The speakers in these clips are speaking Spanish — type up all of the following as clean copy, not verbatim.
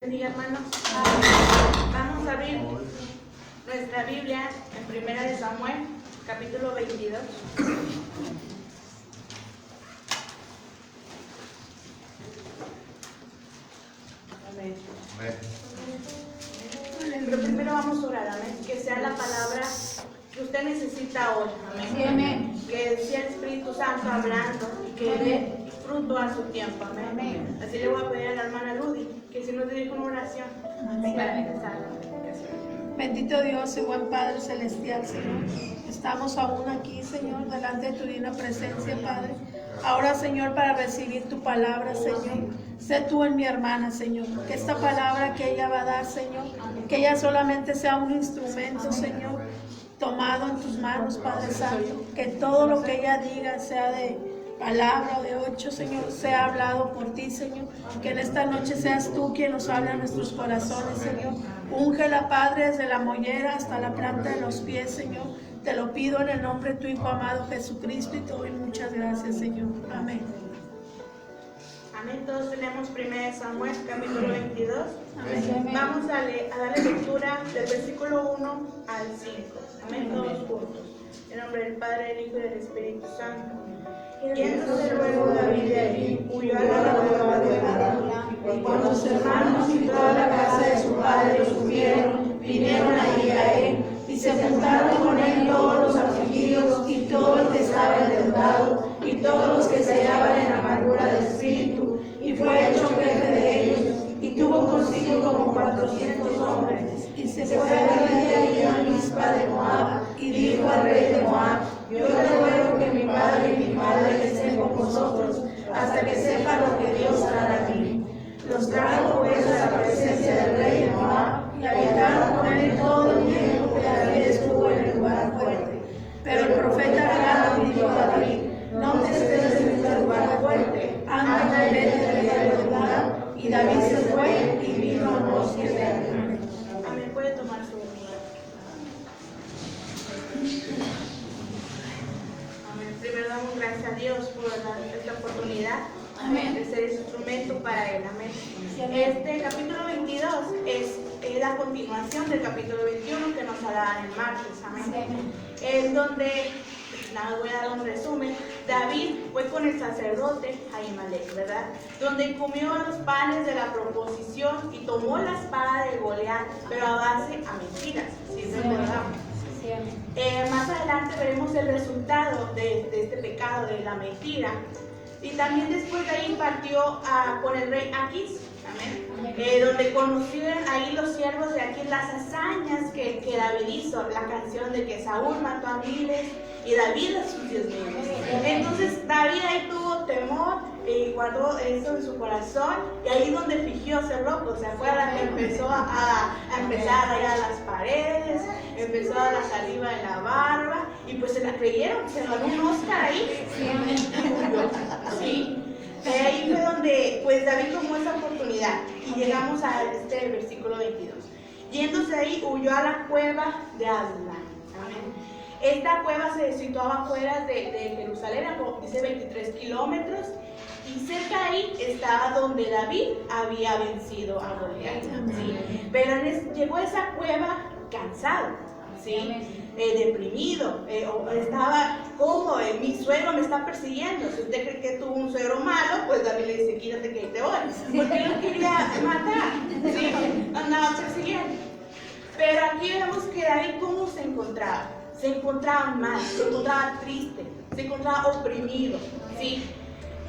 Bendiga, hermanos. Vamos a abrir nuestra Biblia en Primera de Samuel, capítulo 22. Amén. Pero primero vamos a orar, amén. Que sea la palabra que usted necesita hoy, amén. Amén. Que sea el Espíritu Santo hablando y que dé fruto a su tiempo, amén. Amén. Así le voy a pedir a la hermana Ludy que si nos dirige una oración. Amén. Para empezar. Bendito Dios y buen Padre Celestial, Señor. Estamos aún aquí, Señor, delante de tu divina presencia, Padre. Ahora, Señor, para recibir tu palabra, Señor. Sé tú en mi hermana, Señor. Que esta palabra que ella va a dar, Señor, que ella solamente sea un instrumento, Señor, tomado en tus manos, Padre Santo. Que todo lo que ella diga sea de palabra o de ocho, Señor, sea hablado por ti, Señor. Que en esta noche seas tú quien nos habla en nuestros corazones, Señor. Úngela, Padre, desde la mollera hasta la planta de los pies, Señor. Te lo pido en el nombre de tu Hijo amado Jesucristo y te doy muchas gracias, Señor. Amén. Amén. Todos tenemos 1 Samuel, capítulo 22. Amén. Vamos a darle lectura del versículo 1 al 5. Amén. Todos juntos. En nombre del Padre, del Hijo y del Espíritu Santo. Yéndose luego David de allí, huyó a la cueva de Adulam. Y cuando sus hermanos y toda la casa de su padre lo supieron, vinieron allí a él, y se juntaron con él todos los afligidos, y todo el que estaba endeudado, y todos los que se hallaban en amargura de espíritu, y fue hecho jefe de ellos, y tuvo consigo como 400 hombres, y se fue David de allí a Mizpa de Moab, y dijo al rey de Moab: yo te ruego que mi padre y mi madre estén con vosotros, hasta que sepa lo que Dios hará aquí. Los trajo pues a la presencia del rey de Moab, y habitaron con él todo el tiempo que David estuvo en el lugar fuerte. Pero el profeta Gad dijo a David: no te estés en este lugar fuerte, anda y vete del lugar. Y David se fue y vino al bosque de Adullam. Amén. Puede tomar su lugar. Amén. Primero damos gracias a Dios por darnos esta oportunidad. Amén. De ser instrumento para Él. Amén. Este capítulo 22 es la continuación del capítulo 21 que nos hará el martes. Amén. Es donde, nada, voy a dar un resumen. David fue con el sacerdote Ahimelech, ¿verdad? Donde comió los panes de la proposición y tomó la espada de Goliat, pero a base a mentiras, si recordamos. Más adelante veremos el resultado de este pecado, de la mentira. Y también después de ahí partió con el rey Aquis, amén. Donde conocieron ahí los siervos de Aquis las hazañas que David hizo, la canción de que Saúl mató a miles y David a sus 10,000. Entonces David ahí tuvo temor y guardó eso en su corazón, y ahí donde fingió ser loco, ¿se acuerdan? Que empezó a empezar a rayar las paredes, empezó a la saliva en la barba, y pues se la creyeron, se ganó un Oscar ahí. Sí. Ahí fue donde pues David tomó esa oportunidad, y llegamos a este versículo 22. Yéndose ahí, huyó a la cueva de Adulam. Amén. Esta cueva se situaba afuera de Jerusalén, dice 23 kilómetros, y cerca de ahí estaba donde David había vencido a Goliat. ¿Sí? Pero llegó a esa cueva cansado, ¿sí? Deprimido, estaba como mi suegro me está persiguiendo. Si usted cree que tuvo un suegro malo, pues David le dice: quítate que te voy, porque él quería matar, ¿sí? Andaba persiguiendo. Pero aquí vemos que David, ¿cómo se encontraba? Se encontraba mal, se encontraba triste, se encontraba oprimido, ¿sí?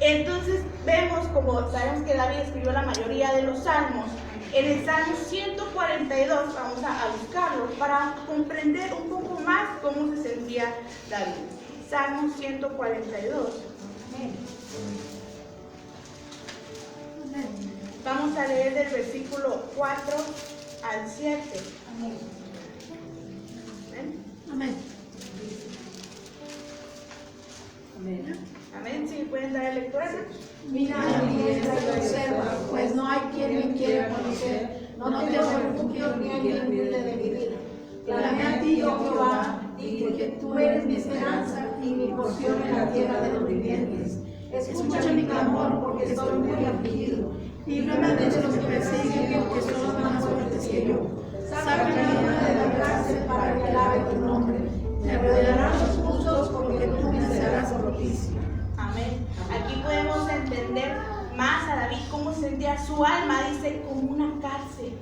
Entonces vemos, como sabemos que David escribió la mayoría de los salmos. En el Salmo 142 vamos a buscarlo para comprender un poco más cómo se sentía David. Salmo 142. Vamos a leer del versículo 4 al 7. Amén. Amén. Amén. Amén. ¿Sí pueden dar lectura? Mira mi diestra y observa, pues no hay quien me quiera conocer. No tengo refugio ni hay quien cuide de mi vida. Clamé a ti, oh Jehová, dije que tú eres mi esperanza y mi porción en la tierra de los vivientes. Escucha mi clamor porque estoy muy afligido. Líbrame de los que me persiguen, porque soy su alma, dice, como una cárcel.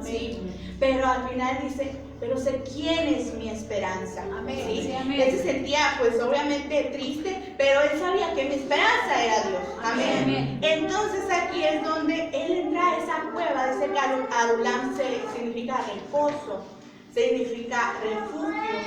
¿Sí? Pero al final dice, pero sé quién es mi esperanza. ¿Sí? Sí, amén. Él se sentía pues obviamente triste, pero él sabía que mi esperanza era Dios. Amén. Entonces aquí es donde él entra a esa cueva, dice que Adulam significa reposo, significa refugio.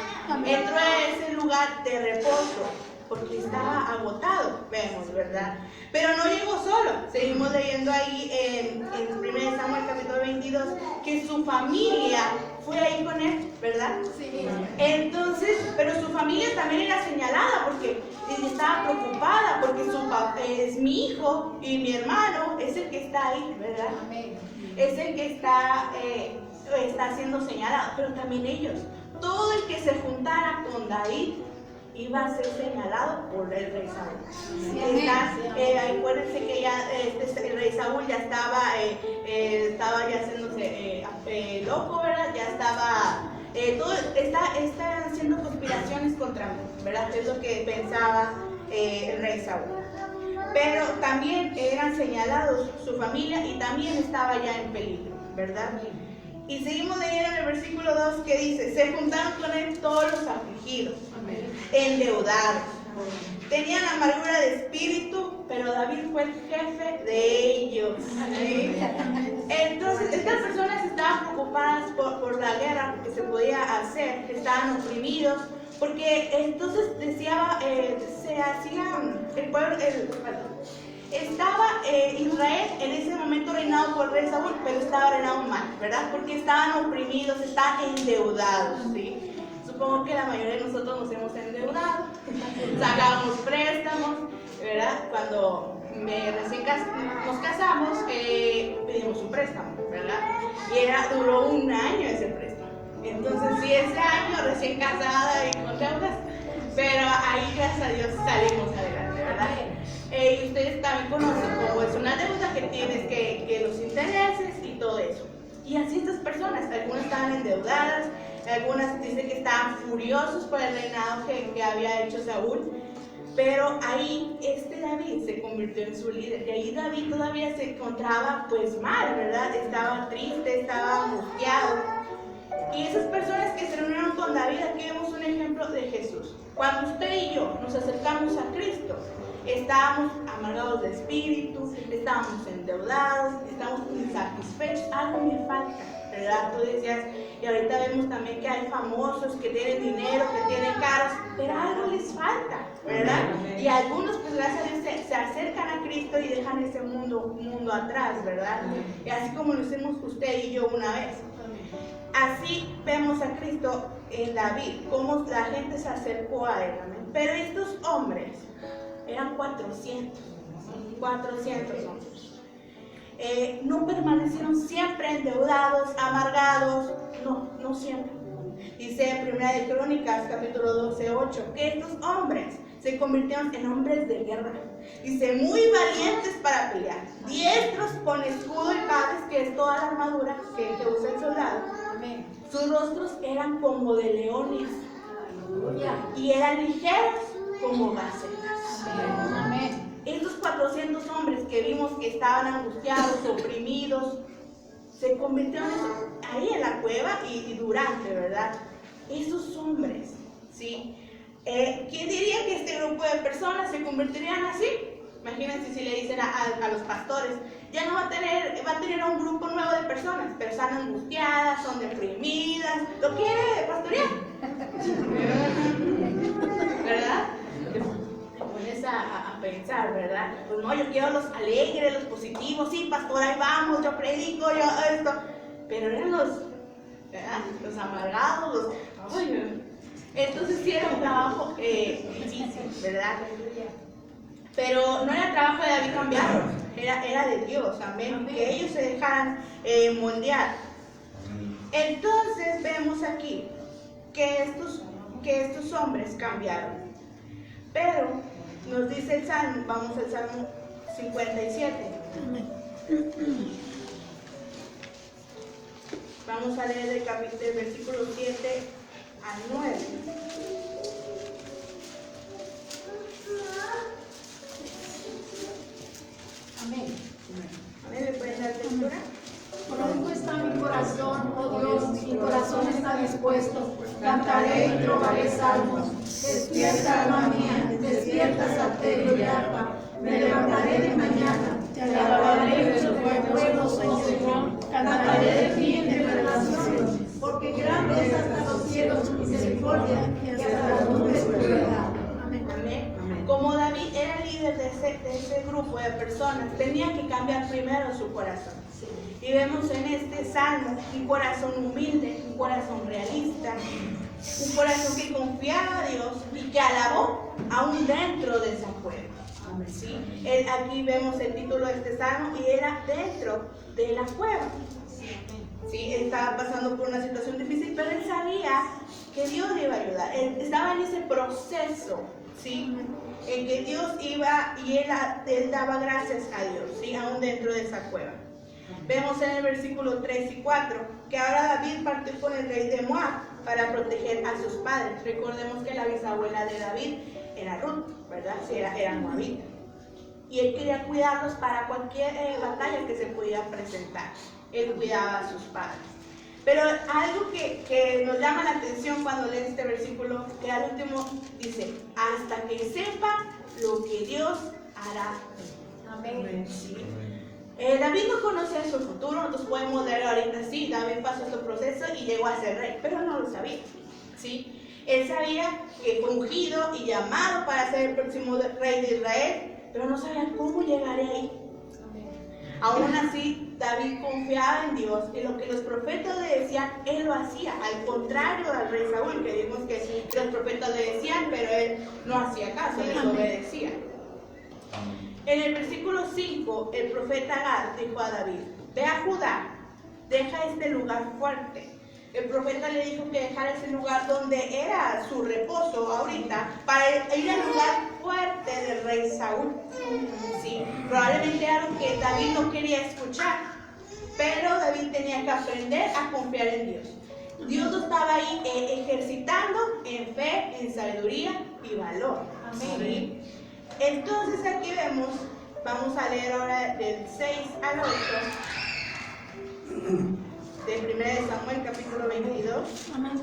Entró a ese lugar de reposo porque estaba agotado, vemos, ¿verdad? Pero no llegó solo. Seguimos leyendo ahí en 1 Samuel capítulo 22 que su familia fue ahí con él, ¿verdad? Sí. Entonces, pero su familia también era señalada porque estaba preocupada porque es mi hijo y mi hermano es el que está ahí, ¿verdad? Es el que está siendo señalado, pero también ellos. Todo el que se juntara con David iba a ser señalado por el rey Saúl. Acuérdense que ya el rey Saúl ya estaba ya haciéndose loco, ¿verdad? Ya está haciendo conspiraciones contra mí, ¿verdad? Es lo que pensaba el rey Saúl. Pero también eran señalados su familia y también estaba ya en peligro, ¿verdad? Y seguimos leyendo en el versículo 2 que dice, se juntaron con él todos los afligidos, endeudados, tenían amargura de espíritu, pero David fue el jefe de ellos. ¿Sí? Entonces, estas personas estaban preocupadas por la guerra que se podía hacer, estaban oprimidos, porque entonces se hacían, el pueblo, estaba Israel en ese momento reinado por el rey Saúl, pero estaba reinado mal, ¿verdad? Porque estaban oprimidos, estaban endeudados, ¿sí? Supongo que la mayoría de nosotros nos hemos endeudado, sacábamos préstamos, ¿verdad? Cuando recién nos casamos, pedimos un préstamo, ¿verdad? Y duró un año ese préstamo. Entonces, sí, ese año recién casada y con deudas, pero ahí, gracias a Dios, salimos adelante, ¿verdad? Y ustedes también conocen cómo es una deuda que tienes que los intereses y todo eso. Y así estas personas, algunas estaban endeudadas, algunas dicen que estaban furiosos por el reinado que había hecho Saúl, pero ahí David se convirtió en su líder, y ahí David todavía se encontraba pues mal, ¿verdad? Estaba triste, estaba angustiado. Y esas personas que se reunieron con David, aquí vemos un ejemplo de Jesús. Cuando usted y yo nos acercamos a Cristo, estábamos amargados de espíritu, estábamos endeudados, estábamos insatisfechos, algo me falta, ¿verdad? Tú decías, y ahorita vemos también que hay famosos que tienen dinero, que tienen carros, pero algo les falta, ¿verdad? Y algunos, pues gracias a Dios, se acercan a Cristo y dejan ese mundo atrás, ¿verdad? Y así como lo hicimos usted y yo una vez. Así vemos a Cristo en David, cómo la gente se acercó a él, ¿amén? Pero estos hombres eran 400 hombres. No permanecieron siempre endeudados, amargados, no siempre. Dice en 1 de Crónicas, capítulo 12:8, que estos hombres se convirtieron en hombres de guerra. Dice, muy valientes para pelear, diestros con escudo y palas, que es toda la armadura que usa el soldado. Amén. Sus rostros eran como de leones y eran ligeros como gacelas. Amén. Estos 400 hombres que vimos que estaban angustiados, oprimidos, se convirtieron ahí en la cueva y durante, ¿verdad? Esos hombres, ¿sí? ¿Quién diría que este grupo de personas se convertirían así? Imagínense si le dicen a los pastores, ya no va a tener un grupo nuevo de personas, pero están angustiadas, son deprimidas, ¿lo quiere pastorear? ¿Verdad? Te pones a pensar, ¿verdad? Pues no, yo quiero los alegres, los positivos, sí, pastor, ahí vamos, yo predico, yo esto, pero eran los amargados, entonces sí era un trabajo difícil, ¿verdad? Pero no era trabajo de David cambiarlos, era de Dios, amén, que ellos se dejaran moldear. Entonces vemos aquí que estos hombres cambiaron. Pero nos dice el Salmo, vamos al Salmo 57. Vamos a leer del versículo 7 al 9. Amén. Amén. ¿Me pueden dar lectura. Pronto está mi corazón, oh Dios, mi corazón está dispuesto. Cantaré y trovaré salmos. Despierta, alma mía, despierta, salterio y arpa. Me levantaré de mañana, te alabaré en tus buenos, oh Señor. Cantaré de ti entre las naciones, porque grande es hasta los cielos tu misericordia y hasta las nubes tu verdad. Amén. Amén. Como David era líder de ese grupo de personas, tenía que cambiar primero su corazón. Y vemos en este salmo un corazón humilde, un corazón realista, un corazón que confiaba a Dios y que alabó aún dentro de esa cueva. ¿Sí? Aquí vemos el título de este salmo y era dentro de la cueva. ¿Sí? Él estaba pasando por una situación difícil, pero él sabía que Dios le iba a ayudar. Él estaba en ese proceso, ¿sí? En que Dios iba y él daba gracias a Dios, ¿sí? Aún dentro de esa cueva. Vemos en el versículo 3 y 4 que ahora David partió con el rey de Moab para proteger a sus padres. Recordemos que la bisabuela de David era Ruth, ¿verdad? Sí, era moabita. Y él quería cuidarlos para cualquier batalla que se pudiera presentar. Él cuidaba a sus padres. Pero algo que nos llama la atención cuando lees este versículo, que al último dice, hasta que sepa lo que Dios hará. Amén. Sí. David no conocía su futuro. Nosotros podemos leer ahorita, sí, David pasó este proceso y llegó a ser rey, pero no lo sabía, ¿sí? Él sabía que fue ungido y llamado para ser el próximo rey de Israel, pero no sabía cómo llegaría ahí. Aún así, David confiaba en Dios y lo que los profetas le decían, él lo hacía, al contrario al rey Saúl, que vimos que los profetas le decían, pero él no hacía caso, les obedecía. En el versículo 5, el profeta Gad dijo a David, ve a Judá, deja este lugar fuerte. El profeta le dijo que dejara ese lugar donde era su reposo ahorita, para ir al lugar fuerte del rey Saúl. Sí, probablemente era algo que David no quería escuchar, pero David tenía que aprender a confiar en Dios. Dios lo estaba ahí ejercitando en fe, en sabiduría y valor. Amén. ¿Sí? Entonces aquí vamos a leer ahora del 6 al 8 de 1 Samuel capítulo 22. Amén.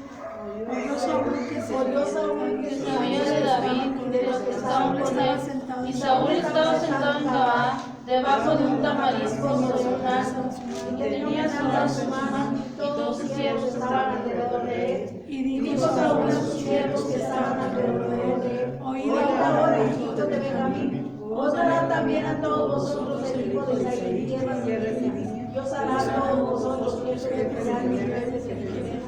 Oyó Saúl que se había de David y de los que estaban con él, y Saúl estaba sentado en Gabaa, debajo de un tamarisco sobre un asno, y tenía sola su mano, y todos sus siervos estaban alrededor de él. Y dijo Saúl a sus siervos que estaban alrededor de él, oíd ahora, hijitos de Benjamín, os dará también a todos vosotros el hijo de Isaí tierras que recibís, y os hará a todos vosotros que retirad mil veces el dinero,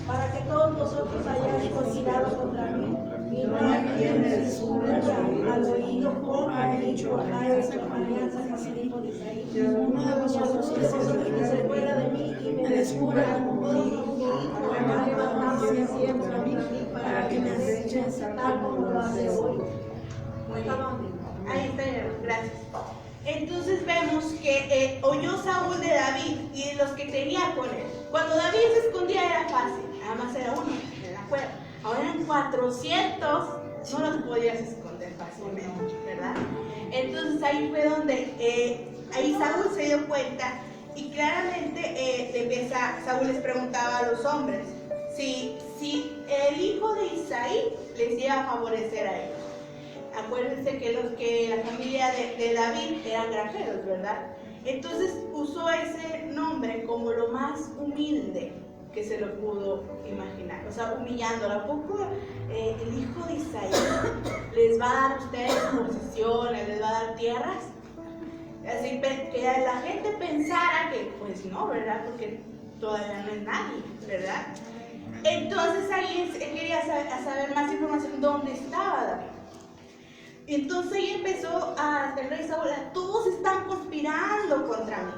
para que todos vosotros hayáis conspirado contra mí, y no hay quien me descubra al oído como ha dicho a esa alianza con el hijo de Isaí. Uno de vosotros que se fuera de mí y me descubra como hará levantarse siempre a mí, para que me acechen tal como lo hace hoy. Ahí está, gracias. Entonces vemos que oyó Saúl de David y de los que tenía con él. Cuando David se escondía era fácil, nada más era uno en la cueva. Ahora eran 400, no los podías esconder fácilmente, ¿verdad? Entonces ahí fue donde ahí Saúl se dio cuenta y claramente Saúl les preguntaba a los hombres si el hijo de Isaí les iba a favorecer a ellos. Acuérdense que la familia de David eran granjeros, ¿verdad? Entonces usó ese nombre como lo más humilde que se lo pudo imaginar, o sea, humillándolo. ¿A poco el hijo de Isaí les va a dar a ustedes posesiones, les va a dar tierras? Así que la gente pensara que, pues no, ¿verdad? Porque todavía no es nadie, ¿verdad? Entonces ahí él quería saber más información, ¿dónde estaba David? Entonces ahí empezó el rey Saúl, todos están conspirando contra mí.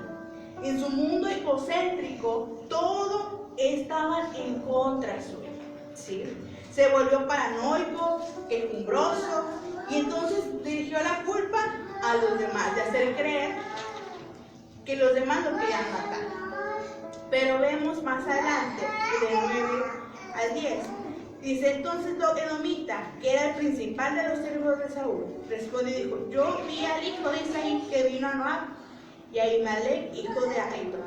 En su mundo egocéntrico, todo estaban en contra suya, ¿sí? Se volvió paranoico, quejumbroso, y entonces dirigió la culpa a los demás, de hacer creer que los demás lo querían matar. Pero vemos más adelante, de 9 al 10, dice, entonces Edomita, que era el principal de los siervos de Saúl, respondió y dijo, yo vi al hijo de Isaí que vino a Moab, y Ahimelech, hijo de Ahitub.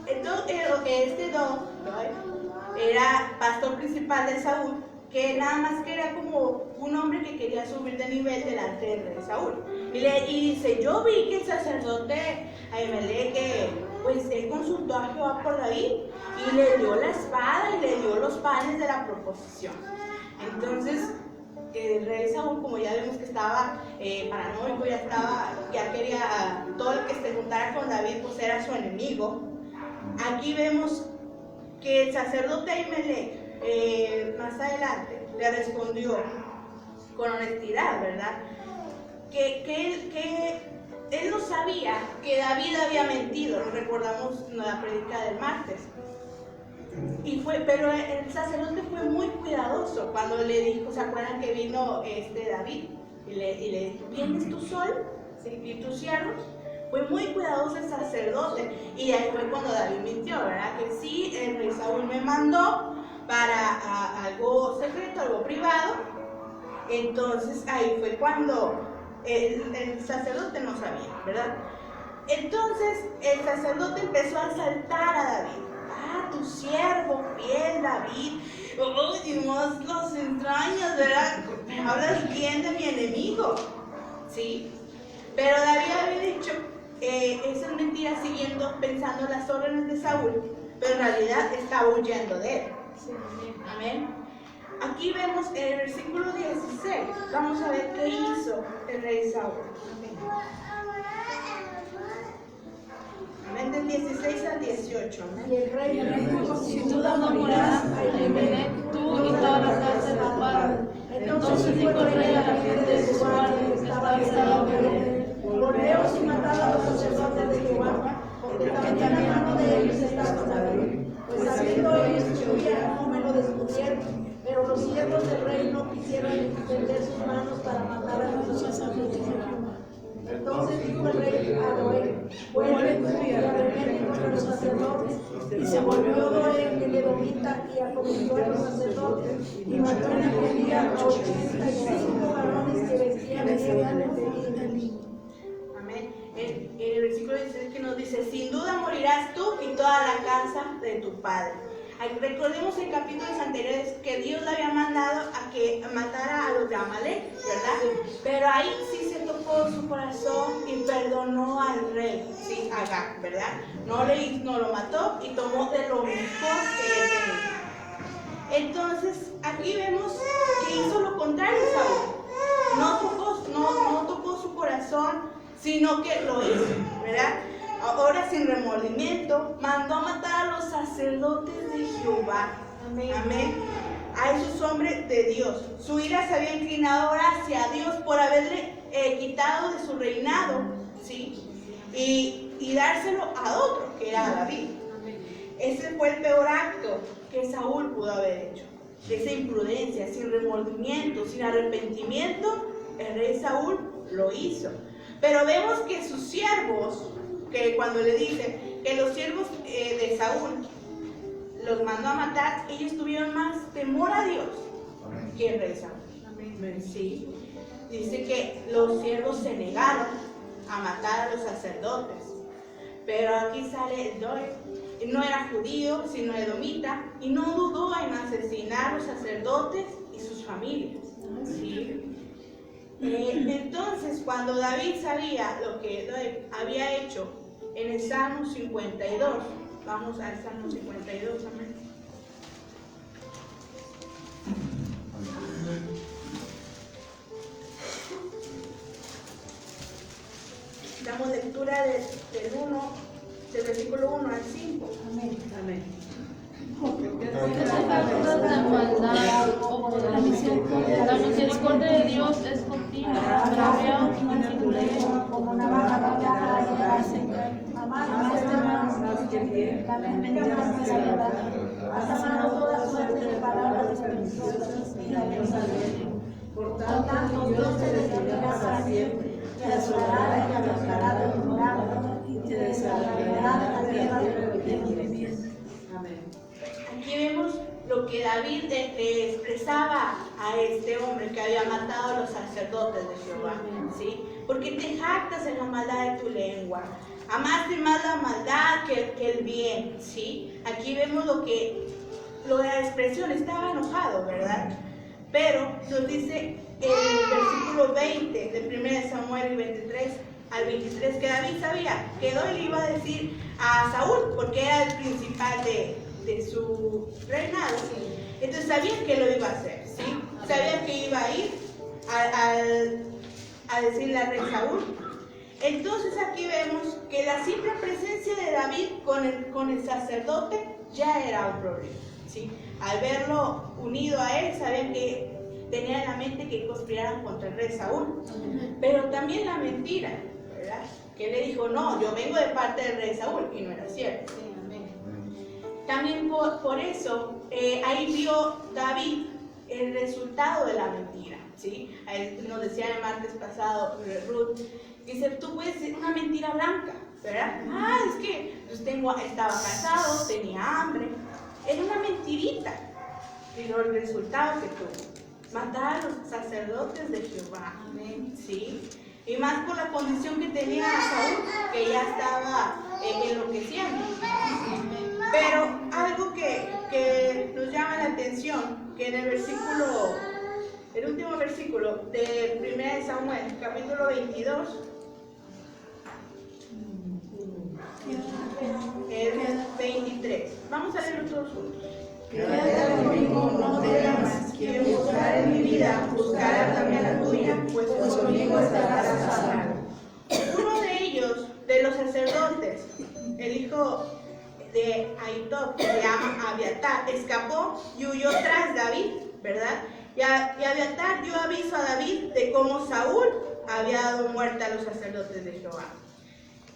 Entonces, este Doeg era pastor principal de Saúl, que nada más que era como un hombre que quería subir de nivel delante del rey Saúl. Y dice, yo vi que el sacerdote Ahimelech, pues él consultó a Jehová por David y le dio la espada y le dio los panes de la proposición. Entonces, el rey Saúl, como ya vemos que estaba paranoico, ya quería, todo el que se juntara con David pues era su enemigo. Aquí vemos que el sacerdote Ahimelech, más adelante, le respondió con honestidad, ¿verdad? Que él no sabía que David había mentido, recordamos la prédica del martes. Pero el sacerdote fue muy cuidadoso cuando le dijo, ¿se acuerdan que vino David? Y le dijo, ¿vienes tú solo? ¿Sí? ¿Y tus siervos? Fue muy cuidadoso el sacerdote. Y ahí fue cuando David mintió, ¿verdad? Que sí, el rey Saúl me mandó para algo secreto, algo privado. Entonces ahí fue cuando el sacerdote no sabía, ¿verdad? Entonces el sacerdote empezó a asaltar a David. Ah, tu siervo fiel David, y más los entrañas, ¿verdad? Hablas bien de mi enemigo, ¿sí? Pero David había dicho, esa es mentira, siguiendo pensando las órdenes de Saúl, pero en realidad estaba huyendo de él. Amén. Aquí vemos en el versículo 16, vamos a ver qué hizo el rey Saúl. Amén. Del 16 al 18. Amén. Y el rey dijo, sin duda no morirás, Ahimelech, tú y toda la casa de tu padre. Entonces dijo el rey a la gente de su guardia que estaba instalado en él, volveos y matad a los sacerdotes de Jehová, porque también la mano de ellos está con David. Pues sabiendo ellos que huía, no me lo descubrieron. Pero los siervos del rey no quisieron extender sus manos para matar a los sacerdotes de Jehová. Entonces dijo el rey a Doeg, vuelve tú y arrepiente contra los sacerdotes. Y se volvió Doeg el edomita y acometió a los sacerdotes y mató en aquel día a 85 varones que vestían de lino. Amén. El versículo 16 que nos dice, sin duda morirás tú y toda la casa de tu padre. Recordemos en capítulos anteriores que Dios le había mandado a que matara a los de Amalek, ¿verdad? Pero ahí sí se tocó su corazón y perdonó al rey, sí, Agag, ¿verdad? No lo mató y tomó de lo mejor que él tenía. Entonces, aquí vemos que hizo lo contrario Saúl. No tocó su corazón, sino que lo hizo, ¿verdad? Ahora sin remordimiento, mandó a matar a los sacerdotes de Jehová. Amén. Amén. A esos hombres de Dios. Su ira se había inclinado ahora hacia Dios por haberle quitado de su reinado, ¿sí? Y dárselo a otro, que era David. Ese fue el peor acto que Saúl pudo haber hecho. Esa imprudencia, sin remordimiento, sin arrepentimiento, el rey Saúl lo hizo. Pero vemos que sus siervos, que cuando le dice que los siervos de Saúl los mandó a matar, ellos tuvieron más temor a Dios que el rey Saúl. Sí. Dice que los siervos se negaron a matar a los sacerdotes. Pero aquí sale el Doeg. No era judío, sino edomita, y no dudó en asesinar a los sacerdotes y sus familias. ¿Sí? Entonces, cuando David sabía lo que Doeg había hecho, en el Salmo 52, vamos al Salmo 52, amén. Damos lectura del versículo 1 al 5. Amén. Amén. La misericordia de Dios es continua, Como una vaca vaca más hermanos que bien, la mentira más que la verdad. Has amado toda suerte de palabras perniciosas y dañosas. Por tanto, Dios te destruirá para siempre, te asolará y te arrancará de tu morada, y te desarrollará de la tierra de tu vivienda. Amén. Aquí vemos lo que David le expresaba a este hombre que había matado a los sacerdotes de Jehová, ¿sí? porque te jactas en la maldad de tu lengua. Amaste más la maldad que el bien, ¿sí? Aquí vemos lo de la expresión, estaba enojado, ¿verdad? Pero nos dice el versículo 20 de 1 Samuel 23 al 23 que David sabía que él iba a decir a Saúl, porque era el principal de su reinado. Entonces sabía que lo iba a hacer, ¿sí? Sabía que iba a ir a decirle al rey Saúl. Entonces aquí vemos que la simple presencia de David con el sacerdote ya era un problema, ¿sí? Al verlo unido a él, sabían que tenía en la mente que conspiraran contra el rey Saúl. Pero también la mentira, ¿verdad? Que le dijo, no, yo vengo de parte del rey Saúl, y no era cierto. También por eso, ahí vio David el resultado de la mentira, ¿sí? Ahí nos decía el martes pasado Ruth, dice, tú puedes decir una mentira blanca, ¿verdad? Es que estaba casado, tenía hambre, era una mentirita, pero el resultado que tuvo, matar a los sacerdotes de Jehová, ¿sí? Y más por la condición que tenía Saúl, que ya estaba enloqueciendo. Pero algo que nos llama la atención, que en el último versículo de 1 Samuel, capítulo 22, el 23. Vamos a leerlo todos juntos. Quédate conmigo, no temas, quien buscar en mi vida, buscará también la tuya, pues conmigo estarás a salvo. Uno de ellos, de los sacerdotes, el hijo de Ahitob, que se llama Abiatar, escapó y huyó tras David, ¿verdad? Y Abiatar dio aviso a David de cómo Saúl había dado muerte a los sacerdotes de Jehová.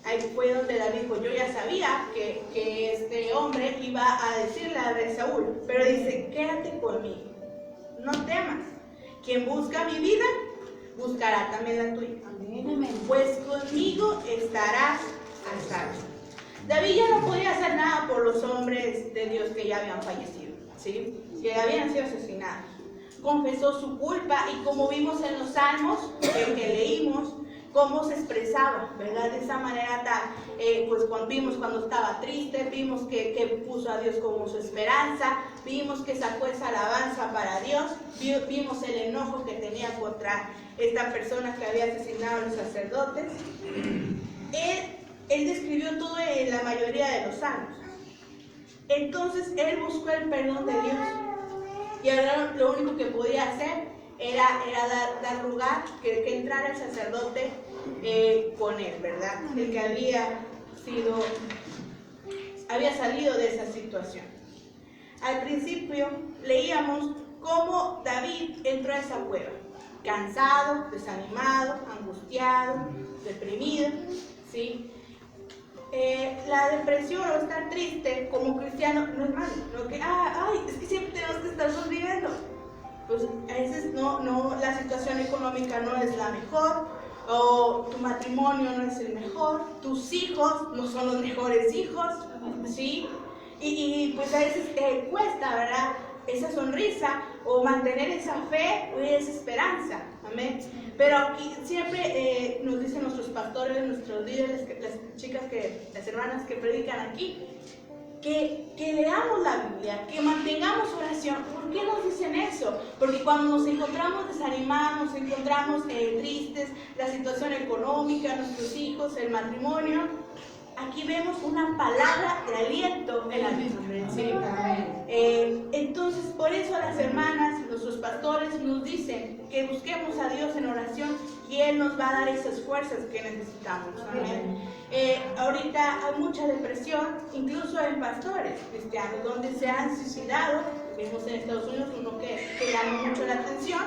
Ahí fue donde David dijo, yo ya sabía que este hombre iba a decirle al rey Saúl, pero dice, quédate conmigo, no temas, quien busca mi vida, buscará también la tuya. Pues conmigo estarás a salvo. David ya no podía hacer nada por los hombres de Dios que ya habían fallecido, ¿sí? Que habían sido asesinados. Confesó su culpa y como vimos en los salmos que leímos, cómo se expresaba, ¿verdad? De esa manera pues vimos cuando estaba triste, vimos que puso a Dios como su esperanza, vimos que sacó esa alabanza para Dios, vimos el enojo que tenía contra esta persona que había asesinado a los sacerdotes. Él describió todo en la mayoría de los salmos. Entonces él buscó el perdón de Dios y ahora lo único que podía hacer era dar lugar que entrara el sacerdote con él, ¿verdad? El que había salido de esa situación. Al principio leíamos cómo David entró a esa cueva, cansado, desanimado, angustiado, deprimido, ¿sí? La depresión o estar triste como cristiano no es malo, no que, es que siempre tenemos que estar sonriendo. Pues a veces la situación económica no es la mejor, o tu matrimonio no es el mejor, tus hijos no son los mejores hijos, ¿sí? Y pues a veces cuesta, ¿verdad? Esa sonrisa, o mantener esa fe, o esa esperanza, amén. Pero aquí siempre nos dicen nuestros pastores, nuestros líderes, las hermanas que predican aquí, que leamos la Biblia, que mantengamos oración. ¿Por qué nos dicen eso? Porque cuando nos encontramos desanimados, nos encontramos tristes, la situación económica, nuestros hijos, el matrimonio, aquí vemos una palabra de aliento en la Biblia. ¿Sí? Entonces, por eso las hermanas, nuestros pastores nos dicen que busquemos a Dios en oración y Él nos va a dar esas fuerzas que necesitamos. Amén. Ahorita hay mucha depresión, incluso en pastores cristianos, donde se han suicidado. Vemos en Estados Unidos uno que llama mucho la atención,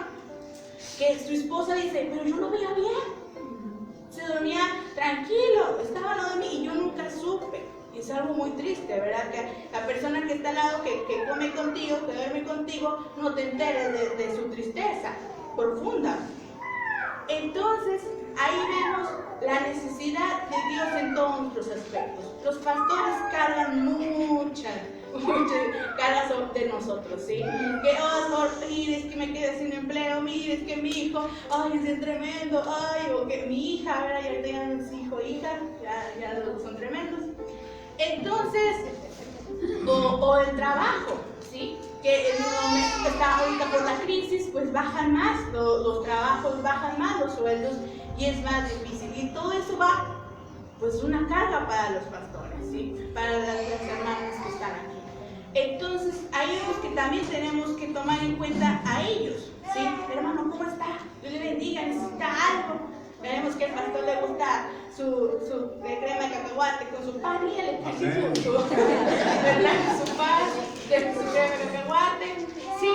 que su esposa dice, pero yo lo veía bien, se dormía tranquilo, estaba al lado de mí y yo nunca supe. Y es algo muy triste, ¿verdad? Que la persona que está al lado, que come contigo, que duerme contigo, no te enteres de su tristeza profunda. Entonces, ahí vemos la necesidad de Dios en todos nuestros aspectos. Los pastores cargan muchas cargas de nosotros, ¿sí? Que, oh, mire, es que me quedé sin empleo, mire, es que mi hijo, ay, es bien tremendo, ay, o que mi hija, ¿verdad? Ya tengan hijo e hija, ya los dos son tremendos. Entonces, o el trabajo, ¿sí? Que en un momento está ahorita por la crisis, pues bajan más, los trabajos bajan más, los sueldos, y es más difícil. Y todo eso va, pues, una carga para los pastores, ¿sí? Para las hermanas que están aquí. Entonces, ahí vemos que también tenemos que tomar en cuenta a ellos, ¿sí? Hermano, ¿cómo está? Dios le bendiga, necesita algo. Vemos que al pastor le gusta su crema de cacahuate con su pan y él le trae su pan, su crema de cacahuate. Sí,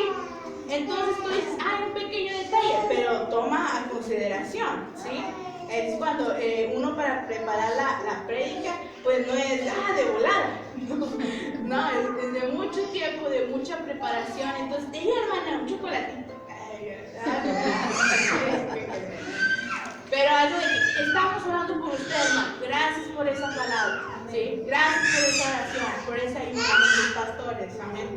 entonces tú dices, un pequeño detalle, pero toma a consideración, ¿sí? Es cuando uno para preparar la prédica, pues no es de volada, no, es de mucho tiempo, de mucha preparación. Entonces, hermana, un chocolatito. Pero algo de que estamos orando por usted, hermano. Gracias por esa palabra, ¿sí? Gracias por esa oración, por esa ayuda de los pastores, amén.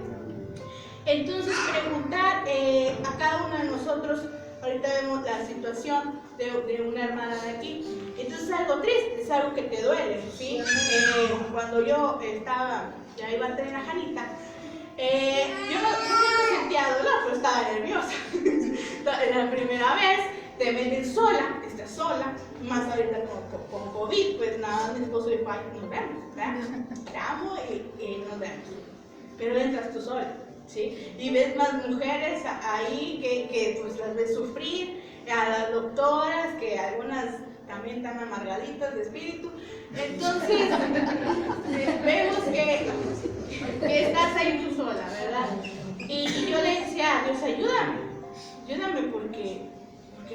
Entonces, preguntar a cada uno de nosotros, ahorita vemos la situación de una hermana de aquí. Entonces es algo triste, es algo que te duele, ¿sí? Cuando yo ya iba a tener a Janita, yo no me sentía dolor, pero estaba nerviosa. La primera vez te metes sola, estás sola, más ahorita con COVID, pues nada, mi esposo dijo, ay, nos vemos, ¿verdad? Te amo y nos vemos. Pero entras tú sola, ¿sí? Y ves más mujeres ahí que pues las ves sufrir, a las doctoras, que algunas también están amargaditas de espíritu. Entonces, vemos que estás ahí tú sola, ¿verdad? Y yo le decía, Dios, ayúdame porque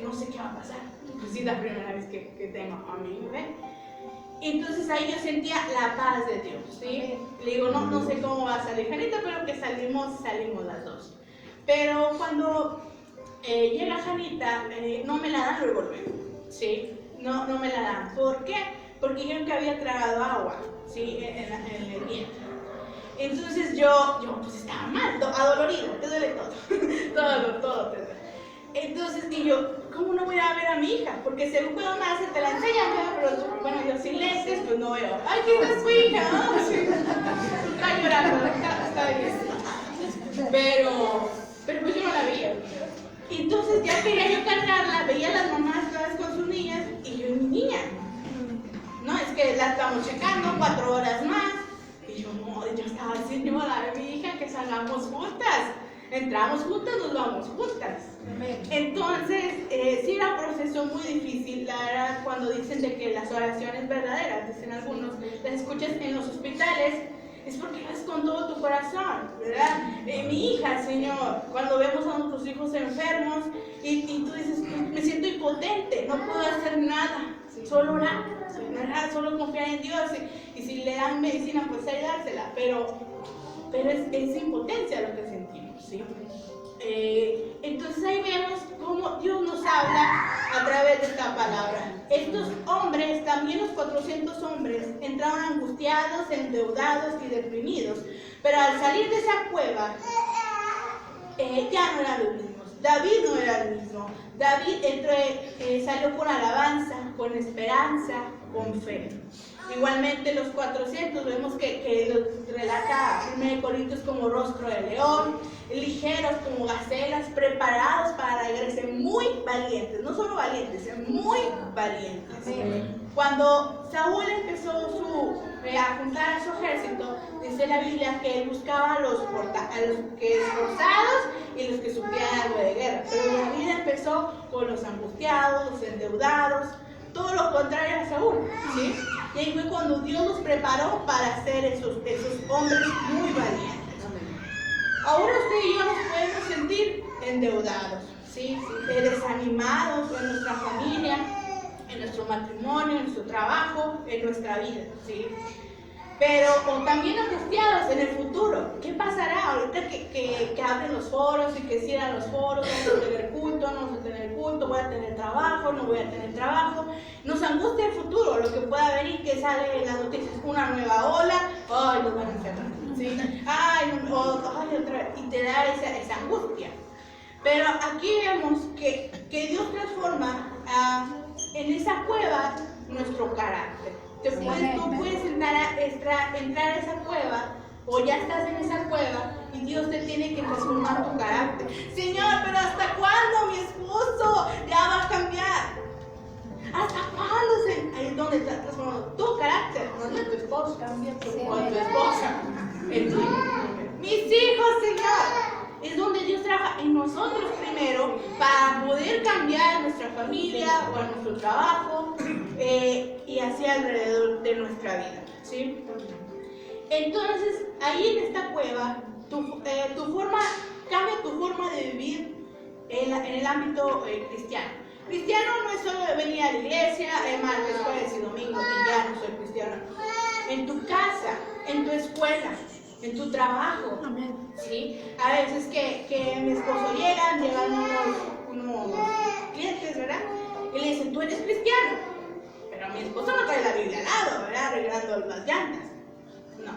no sé qué va a pasar. Pues sí, la primera vez que tengo a mi bebé. Entonces ahí yo sentía la paz de Dios, ¿sí? Le digo, no sé cómo va a salir Janita, pero que salimos las dos. Pero cuando llega Janita, no me la dan luego, ¿sí? No me la dan. ¿Por qué? Porque yo nunca había tragado agua, ¿sí? En el vientre. Entonces yo pues estaba mal, adolorido, te duele todo. todo te duele. Entonces, y yo, ¿cómo no voy a ver a mi hija? Porque según cuando nace te la enseñan, pero bueno, yo sin lentes, pues no veo. ¡Ay, qué es tu hija! ¿No? Sí. Está llorando, está bien. Pero pues yo no la veía. Entonces ya quería yo cargarla, veía a las mamás otra vez con sus niñas, y yo, mi niña. No, es que la estamos checando 4 horas más. Y yo, no, yo estaba señora, mi hija, que salgamos juntas. Entramos juntas, nos vamos juntas. Entonces, sí era un proceso muy difícil, la verdad, cuando dicen de que las oraciones verdaderas, dicen algunos, las escuchas en los hospitales, es porque lo haces con todo tu corazón, ¿verdad? Mi hija, Señor, cuando vemos a nuestros hijos enfermos y tú dices, me siento impotente, no puedo hacer nada, solo orar, ¿verdad? Solo confiar en Dios y si le dan medicina, pues ahí dársela, pero es impotencia lo que sentimos, ¿sí? Entonces ahí vemos cómo Dios nos habla a través de esta palabra. Estos hombres, también los 400 hombres, entraron angustiados, endeudados y deprimidos, pero al salir de esa cueva, ya no eran los mismos. David no era el mismo. David salió con alabanza, con esperanza, con fe. Igualmente los 400 vemos que los relata 1 Corintios como rostro de león, ligeros como gacelas, preparados para la guerra, muy valientes, no solo valientes, muy valientes. Cuando Saúl empezó a juntar a su ejército, dice la Biblia que él buscaba a los que esforzados y los que supieran algo de guerra, pero David empezó con los angustiados, los endeudados, todo lo contrario a Saúl, ¿sí? Y ahí fue cuando Dios los preparó para ser esos hombres muy valientes. Ahora usted y yo nos podemos sentir endeudados, ¿sí? Desanimados en nuestra familia, en nuestro matrimonio, en nuestro trabajo, en nuestra vida, ¿sí? Pero o también angustiados en el futuro. ¿Qué pasará ahorita que abren los foros y que cierran los foros? Vamos a tener culto, no vamos a tener culto, voy a tener trabajo, no voy a tener trabajo. Nos angustia el futuro, lo que pueda venir, que sale en las noticias una nueva ola, ay, nos van a encerrar, ¿sí? Ay, otra te da esa angustia. Pero aquí vemos que Dios transforma en esa cueva nuestro carácter. Tú puedes entrar a esa cueva, o ya estás en esa cueva, y Dios te tiene que transformar tu carácter. Señor, pero ¿hasta cuándo mi esposo ya va a cambiar? ¿Hasta cuándo? Ahí es donde está transformando tu carácter, no el de tu esposo o tu esposa, el tuyo. Mis hijos, Señor. Es donde Dios trabaja en nosotros primero para poder cambiar nuestra familia o a nuestro trabajo y así alrededor de nuestra vida, ¿sí? Entonces, ahí en esta cueva, cambia tu forma de vivir en el ámbito cristiano. Cristiano no es solo de venir a la iglesia, martes, jueves y domingo, y ya no soy cristiano. En tu casa, en tu escuela, en tu trabajo. ¿Sí? A veces que mi esposo llegan unos clientes, ¿verdad? Y le dicen, tú eres cristiano. Pero mi esposo no trae la Biblia al lado, ¿verdad? Arreglando las llantas. No.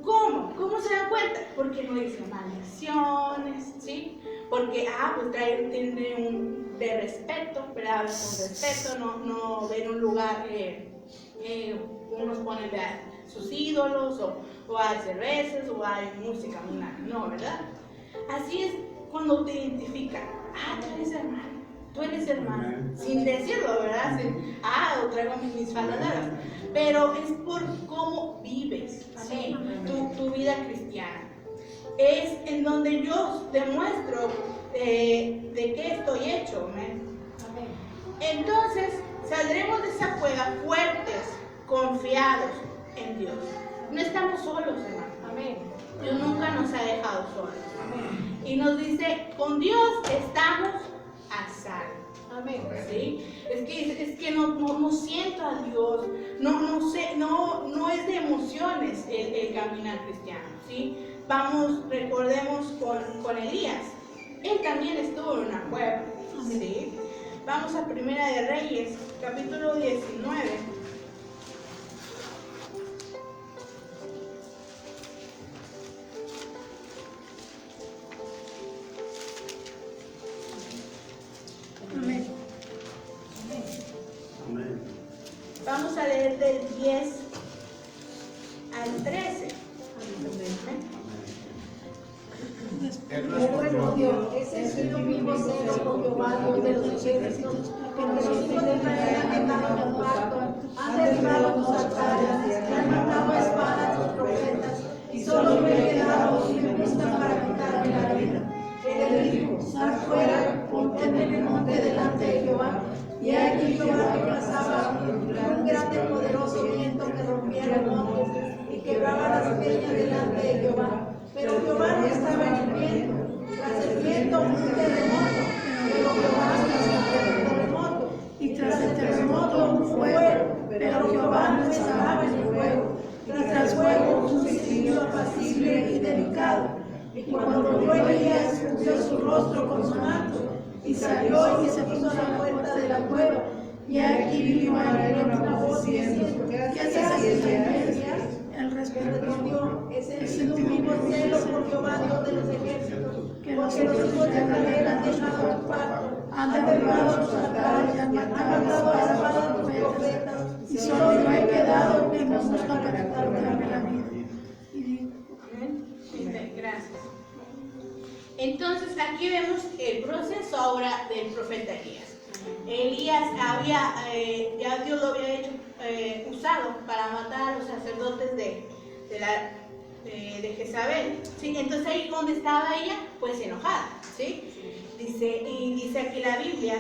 ¿Cómo se dan cuenta? Porque no dice maldiciones, ¿sí? Porque, pues tiene un de respeto, ¿verdad? Con respeto, no ven un lugar, unos ponen sus ídolos, o hay cervezas, o hay música, no, ¿verdad? Así es cuando te identifican, tú eres hermano, sin decirlo, ¿verdad? O traigo mis faldas largas, pero es por cómo vives, ¿sí? Tu vida cristiana. Es en donde yo demuestro de qué estoy hecho, ¿amén? Entonces, saldremos de esa cueva fuertes, confiados en Dios. No estamos solos, hermano. Amén. Dios nunca nos ha dejado solos. Amén. Y nos dice, con Dios estamos a salvo. Amén. ¿Sí? Es que no siento a Dios, no sé, no es de emociones el caminar cristiano, ¿sí? Recordemos con Elías. Él también estuvo en una cueva, ¿sí? Vamos a Primera de Reyes, capítulo 19. Vamos a leer del 10 al 13. Bueno Dios, es el mismo celo por Jehová, Dios de los ejércitos, que los hijos de Israel han quedado en pacto, han derribado tus altares, han matado a espada a tus profetas, y solo me he quedado y me buscan para quitarme la vida. Él dijo, sal fuera, ponte en el monte delante de Jehová. Y aquí Jehová que pasaba un grande y poderoso viento que rompiera el monte y quebraba las peñas delante de Jehová. Pero Jehová no estaba en el viento. Tras el viento un terremoto, pero Jehová no estaba en el terremoto. Y tras el terremoto un fuego, pero Jehová no estaba en el fuego. Y tras el fuego un silbido apacible y delicado. Y cuando lo vio Elías, cubrió su rostro con su manto. Y salió y se puso a la puerta de la cueva. Y aquí vino a él una voz diciendo, ¿qué haces, Elías? Él respondió, es el mismo celo por Jehová, Dios de los ejércitos, porque los hijos de Israel han dejado el pacto, han derribado sus altares, han matado a espada a tus profetas, y solo yo he quedado y me buscan para quitarme la vida. Gracias. Entonces aquí vemos el proceso ahora del profeta Elías. Elías ya Dios lo había usado para matar a los sacerdotes de Jezabel, ¿sí? Entonces ahí donde estaba ella, pues enojada, ¿sí? Dice aquí la Biblia,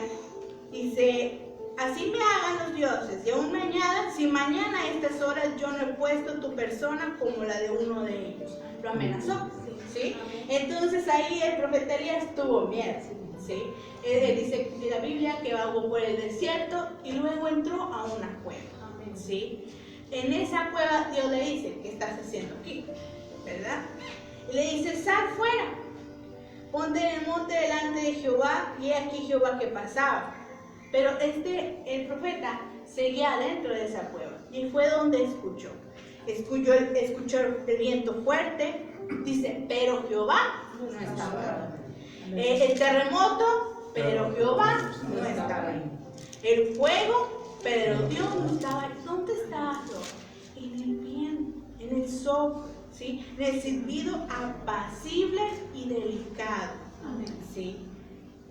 dice, así me hagan los dioses, y aún mañana, si mañana a estas horas yo no he puesto tu persona como la de uno de ellos. Lo amenazó, ¿sí? Entonces ahí el profeta Elías tuvo miedo, ¿sí? Dice la Biblia que vagó por el desierto y luego entró a una cueva, ¿sí? En esa cueva Dios le dice, ¿qué estás haciendo aquí? ¿Verdad? Y le dice, sal fuera, ponte en el monte delante de Jehová, y aquí Jehová que pasaba. Pero el profeta seguía dentro de esa cueva y fue donde escuchó el viento fuerte, dice, pero Jehová no estaba ahí. El terremoto, pero Jehová no estaba ahí. El fuego, pero Dios no estaba ahí. ¿Dónde estaba Dios? En el viento, en el soplo, ¿sí? En el silbido apacible y delicado, ¿sí?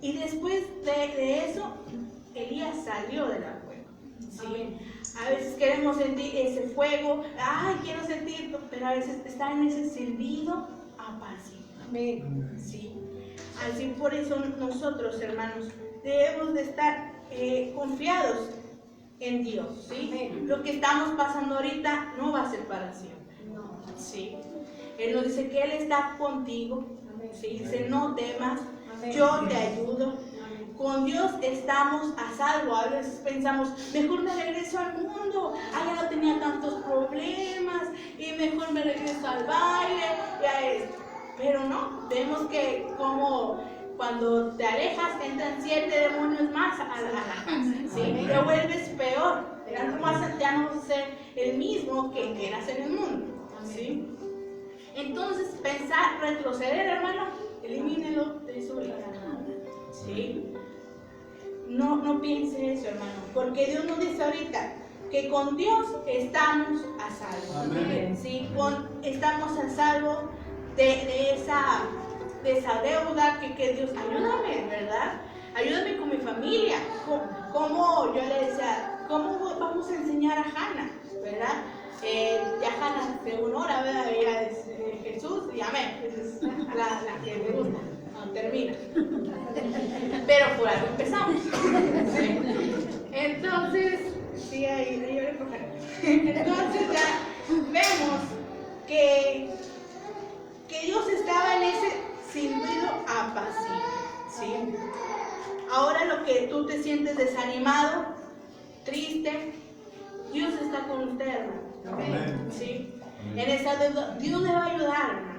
Y después de eso, Elías salió de la cueva, ¿sí? A veces queremos sentir ese fuego, ¡ay, quiero sentirlo! Pero a veces está en ese silbido apacible, ¿sí? Así por eso nosotros, hermanos, debemos de estar confiados en Dios, ¿sí? Lo que estamos pasando ahorita no va a ser para siempre, ¿sí? Él nos dice que Él está contigo, ¿sí? Dice, no temas, yo te ayudo. Con Dios estamos a salvo. A veces pensamos, mejor me regreso al mundo, ya no tenía tantos problemas, y mejor me regreso al baile, y a esto. Pero no, vemos que como cuando te alejas entran 7 demonios más a la casa, ¿sí? Te vuelves peor, ya no vas a ser el mismo que eras en el mundo, ¿sí? Entonces, pensar, retroceder, hermano, elimínelo de su vida, ¿sí? No piense eso, hermano, porque Dios nos dice ahorita que con Dios estamos a salvo. Amén. ¿Sí? Estamos a salvo de esa deuda que Dios, ayúdame, ¿verdad? Ayúdame con mi familia. ¿Cómo yo le decía, cómo vamos a enseñar a Hannah, ¿verdad? Ya Hannah se honora, ¿verdad? Ella es Jesús y amén. Es la que me gusta. No, termina. Pero por algo empezamos. ¿Sí? Entonces, sí, ahí yo le cogeré. Entonces ya vemos que Dios estaba en ese silbido apacible, ¿sí? Ahora lo que tú te sientes desanimado, triste, Dios está con usted, hermano. Amén. ¿Sí? En esa deuda, Dios le va a ayudar, hermano.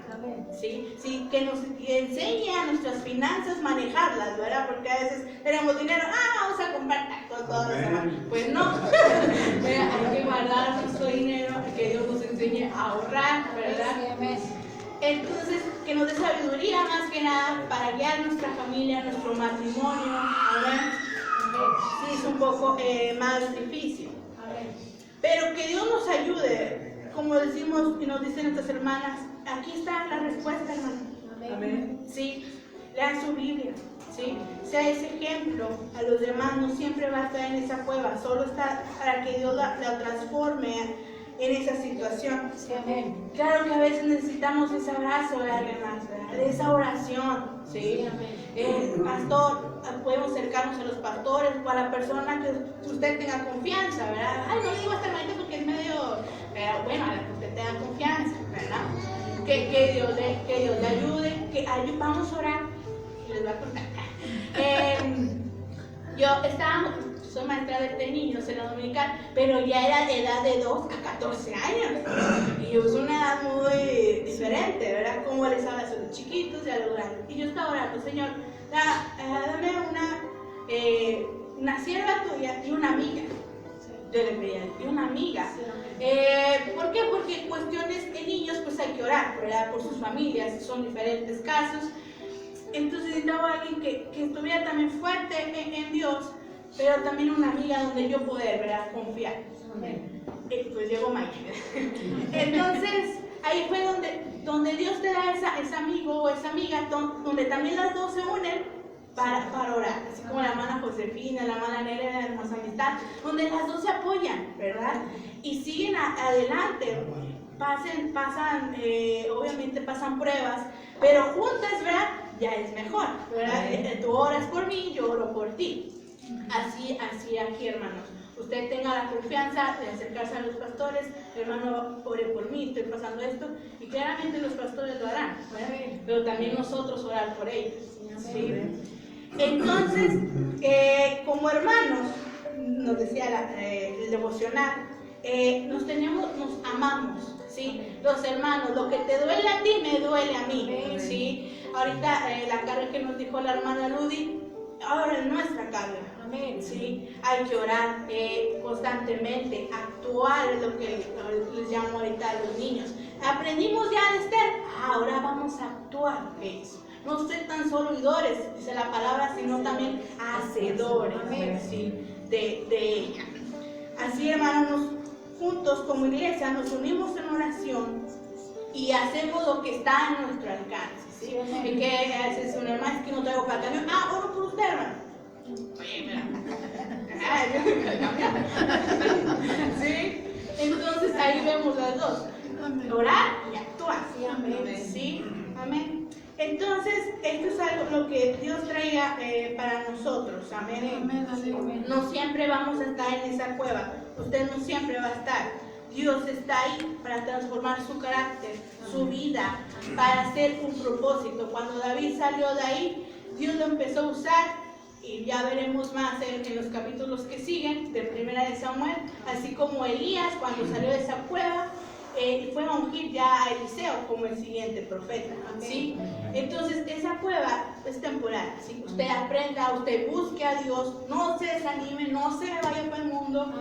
¿Sí? Sí, que nos enseñe a nuestras finanzas manejarlas, ¿verdad? Porque a veces tenemos dinero, vamos a comprar con todos los demás. Pues no, hay que guardar nuestro dinero, que Dios nos enseñe a ahorrar, ¿verdad? Entonces, que nos dé sabiduría más que nada para guiar nuestra familia, nuestro matrimonio, ¿verdad? Sí, es un poco más difícil. Pero que Dios nos ayude, como decimos y nos dicen nuestras hermanas, aquí está la respuesta, hermano. Amén. Sí, lean su Biblia, ¿sí? Sea ese ejemplo a los demás, no siempre va a estar en esa cueva, solo está para que Dios la transforme en esa situación. Claro que a veces necesitamos ese abrazo de alguien más, ¿verdad? De esa oración, ¿sí? Pastor, podemos acercarnos a los pastores o a la persona que usted tenga confianza, ¿verdad? Ay, no le digo a esta hermanita porque es medio, pero bueno, a la que usted tenga confianza, ¿verdad? Que Dios le ayude, vamos a orar. Y les voy a contar. Soy maestra de niños en la dominical, pero ya era de edad de 2 a 14 años. Y es una edad muy diferente, ¿verdad? Como les habla a los chiquitos y a los grandes. Y yo estaba orando, Señor, dame una sierva tuya y una amiga. Yo le pedía, y una amiga. ¿Por qué? Porque cuestiones de niños, pues hay que orar, ¿verdad? Por sus familias, son diferentes casos. Entonces necesitaba alguien que estuviera también fuerte en Dios, pero también una amiga donde yo poder, ¿verdad? Confiar. Pues llegó Mike. Entonces, ahí fue donde Dios te da ese amigo o esa amiga, donde también las dos se unen para orar. Así como la hermana Josefina, la hermana Nere, la hermosa amistad, donde las dos se apoyan, ¿verdad? Y siguen adelante. Obviamente pasan pruebas, pero juntas, ¿verdad? Ya es mejor, ¿verdad? Tú oras por mí, yo oro por ti. Así aquí, hermanos. Usted tenga la confianza de acercarse a los pastores, hermano, ore por mí, estoy pasando esto, y claramente los pastores lo harán, ¿verdad? Pero también nosotros orar por ellos, ¿sí? Entonces, como hermanos, nos decía el devocional, nos amamos, ¿sí? Los hermanos, lo que te duele a ti, me duele a mí, ¿sí? Ahorita la carga que nos dijo la hermana Ludi, ahora es nuestra carga, ¿sí? Hay que orar constantemente, actuar, es lo que les llamo ahorita a los niños. Aprendimos ya de Esther, ahora vamos a actuar de eso. No ser tan solo oidores, dice la palabra, sino también hacedores, ¿sí? de ella. Así, hermanos, juntos como iglesia nos unimos en oración y hacemos lo que está en nuestro alcance, ¿sí? Y que haces una hermana, es que no traigo para el camión. Oro por usted, hermano. Oye, mira. ¿Sí? Entonces ahí vemos las dos. Orar y actuar. ¿Sí? Amén. Entonces, esto es algo lo que Dios traía para nosotros. Amén. No siempre vamos a estar en esa cueva. Usted no siempre va a estar. Dios está ahí para transformar su carácter, su vida, para hacer un propósito. Cuando David salió de ahí, Dios lo empezó a usar. Y ya veremos más en los capítulos que siguen de Primera de Samuel, así como Elías cuando salió de esa cueva fue a ungir ya a Eliseo como el siguiente profeta, ¿sí? Entonces esa cueva es temporal, ¿sí? Usted aprenda, usted busque a Dios, no se desanime, no se vaya para el mundo,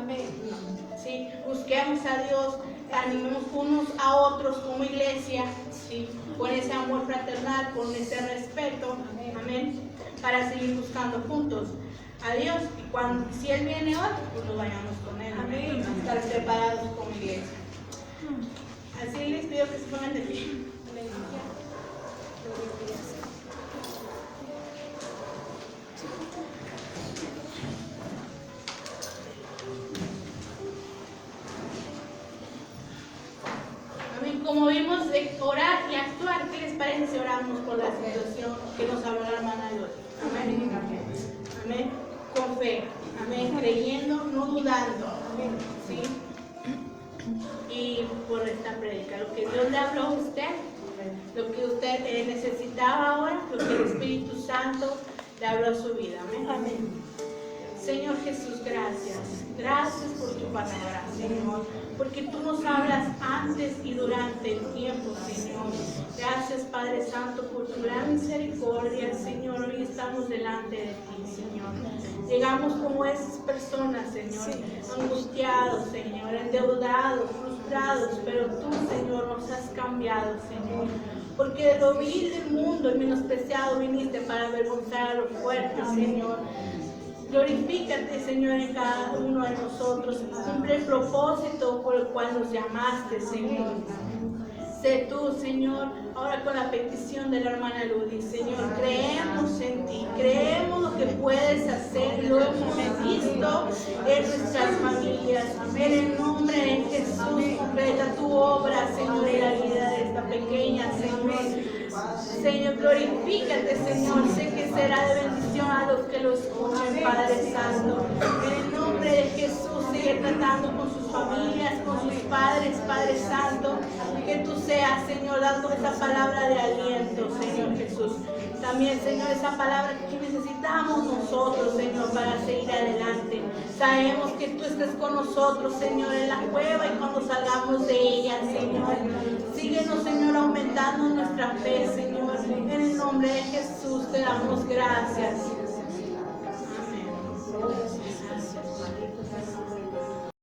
¿sí? Busquemos a Dios, animemos unos a otros como iglesia, ¿sí? Con ese amor fraternal, con ese respeto, amén, para seguir buscando juntos a Dios. Y si Él viene hoy, pues nos vayamos con Él, amén, estar preparados como iglesia. Así les pido que se pongan de pie. Amén. Como vimos de orar y actuar, ¿qué les parece si oramos por la situación que nos habló la hermana Lore? Amén. Amén. Con fe. Amén. Creyendo, no dudando. Amén. ¿Sí? Y por esta predica, lo que Dios le habló a usted, lo que usted necesitaba ahora, lo que el Espíritu Santo le habló a su vida. Amén. Amén. Señor Jesús, gracias. Gracias por tu palabra, Señor, porque tú nos hablas antes y durante el tiempo, Señor. Gracias, Padre Santo, por tu gran misericordia, Señor. Hoy estamos delante de ti, Señor. Llegamos como esas personas, Señor, angustiados, Señor, endeudados, frustrados, pero tú, Señor, nos has cambiado, Señor. Porque de lo vil del mundo y menospreciado viniste para avergonzar a los fuertes, Señor. Glorifícate, Señor, en cada uno de nosotros. Cumple el propósito por el cual nos llamaste, Señor. Sé tú, Señor, ahora con la petición de la hermana Ludi, Señor, creemos en ti, creemos lo que puedes hacer, lo hemos visto en nuestras familias. En el nombre de Jesús, completa tu obra, Señor, en la vida de esta pequeña, Señor. Señor, glorifícate, Señor, sé que será de bendición a los que lo escuchen, Padre Santo. En el nombre de Jesús, sigue tratando con sus familias, con sus padres, Padre Santo. Que tú seas, Señor, dando esa palabra de aliento, Señor Jesús. También, Señor, esa palabra que necesitamos nosotros, Señor, para seguir adelante. Sabemos que tú estás con nosotros, Señor, en la cueva y cuando salgamos de ella, Señor. Síguenos, Señor, aumentando nuestra fe, Señor. En el nombre de Jesús te damos gracias. Amén.